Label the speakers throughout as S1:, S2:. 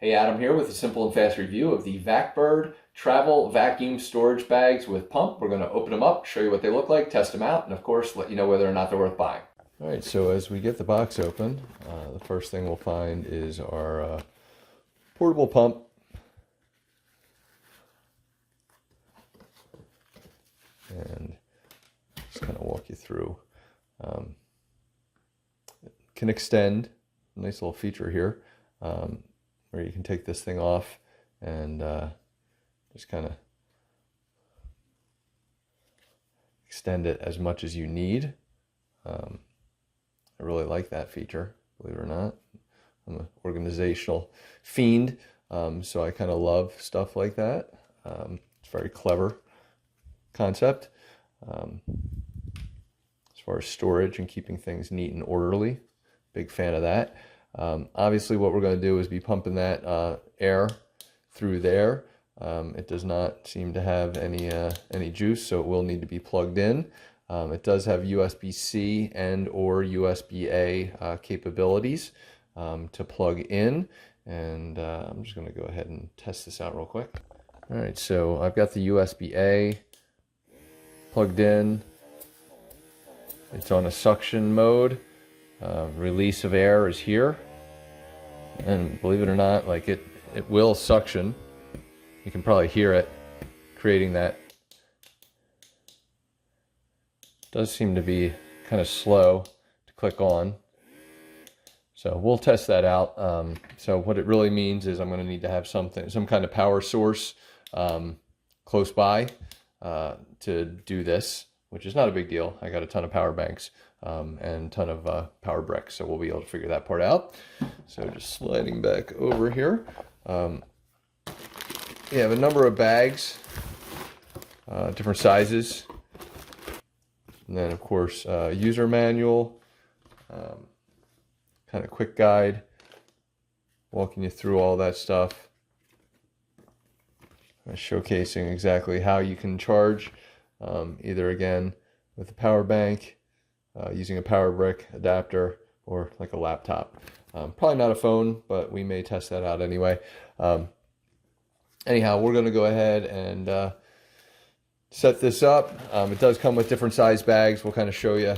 S1: Hey, Adam here with a simple and fast review of the Vacbird travel vacuum storage bags with pump. We're going to open them up, show you what they look like, test them out, and of course let you know whether or not they're worth buying. All right, so as we get the box open, the first thing we'll find is our portable pump. And just kind of walk you through. It can extend, nice little feature here. Where you can take this thing off and just kind of extend it as much as you need. I really like that feature, believe it or not. I'm an organizational fiend, so I kind of love stuff like that. It's a very clever concept. As far as storage and keeping things neat and orderly, big fan of that. Obviously what we're going to do is be pumping that air through there. It does not seem to have any juice, so it will need to be plugged in. It does have USB-C and or USB-A capabilities to plug in, and I'm just going to go ahead and test this out real quick. All right, so I've got the USB-A plugged in. It's on a suction mode. Release of air is here, and believe it or not, like it will suction. You can probably hear it creating that. Does seem to be kind of slow to click on, so we'll test that out. So what it really means is I'm going to need to have some kind of power source close by to do this, which is not a big deal. I got a ton of power banks and a ton of power bricks, so we'll be able to figure that part out. So just sliding back over here. You have a number of bags, different sizes, and then of course user manual, kind of quick guide, walking you through all that stuff, showcasing exactly how you can charge, either again with a power bank, using a power brick adapter, or like a laptop. Probably not a phone, but we may test that out anyway. Anyhow, we're going to go ahead and set this up. It does come with different size bags. We'll kind of show you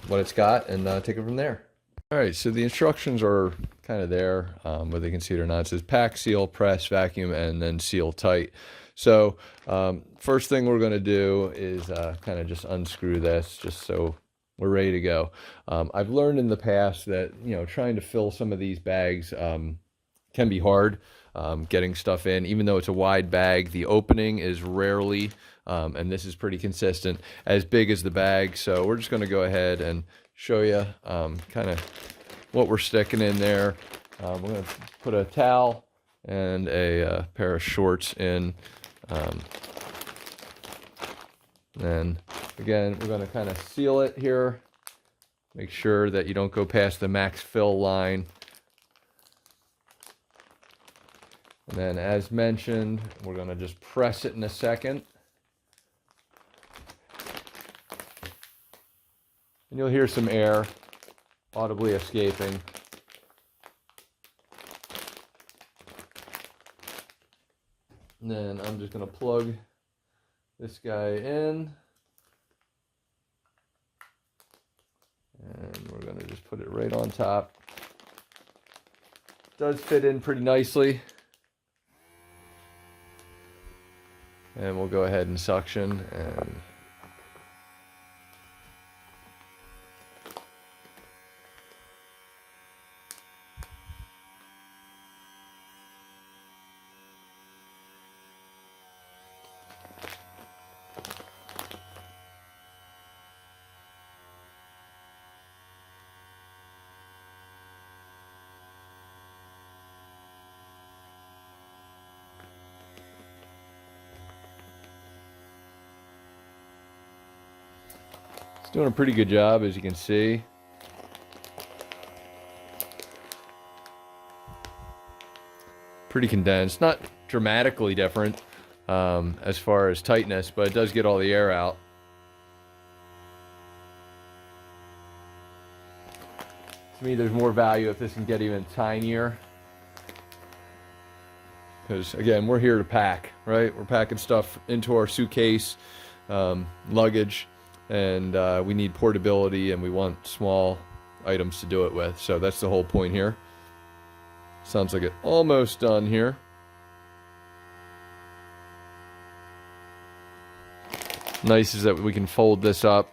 S1: what it's got and take it from there. All right, so the instructions are kind of there, whether you can see it or not. It says pack, seal, press, vacuum, and then seal tight. So first thing we're going to do is kind of just unscrew this, just so we're ready to go. I've learned in the past that, you know, trying to fill some of these bags can be hard, getting stuff in. Even though it's a wide bag, the opening is rarely, and this is pretty consistent, as big as the bag. So we're just going to go ahead and show you kind of what we're sticking in there. We're going to put a towel and a pair of shorts in. And again, we're going to kind of seal it here. Make sure that you don't go past the max fill line. And then, as mentioned, we're going to just press it in a second. And you'll hear some air audibly escaping. And then I'm just going to plug this guy in. And we're going to just put it right on top. It does fit in pretty nicely. And we'll go ahead and suction and it's doing a pretty good job, as you can see. Pretty condensed, not dramatically different as far as tightness, but it does get all the air out. To me, there's more value if this can get even tinier. because again, we're here to pack, right? We're packing stuff into our suitcase, luggage, and we need portability, and we want small items to do it with. So that's the whole point here. Sounds like it's almost done here. Nice is that we can fold this up.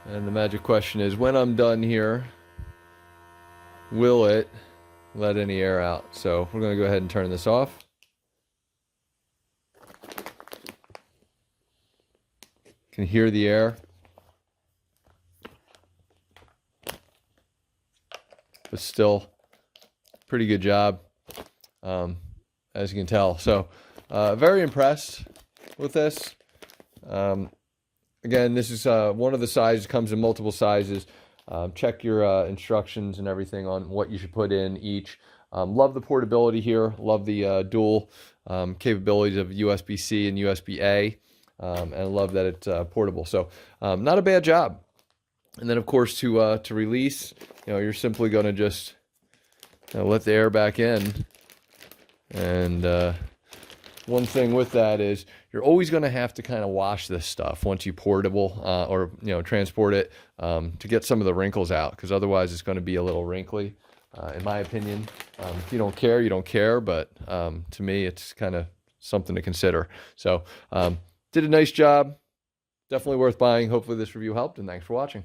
S1: And the magic question is, when I'm done here, will it let any air out? So we're going to go ahead and turn this off. Can hear the air. But still, pretty good job, as you can tell. So very impressed with this. Again, this is one of the sizes, comes in multiple sizes. Check your instructions and everything on what you should put in each. Love the portability here. Love the dual capabilities of USB-C and USB-A. And I love that it's portable. So not a bad job. And then, of course, to release, you're simply going to just let the air back in. And one thing with that is you're always going to have to kind of wash this stuff once you portable or transport it to get some of the wrinkles out, because otherwise it's going to be a little wrinkly, in my opinion. If you don't care, you don't care, but to me it's kind of something to consider. So did a nice job. Definitely worth buying. Hopefully this review helped, and thanks for watching.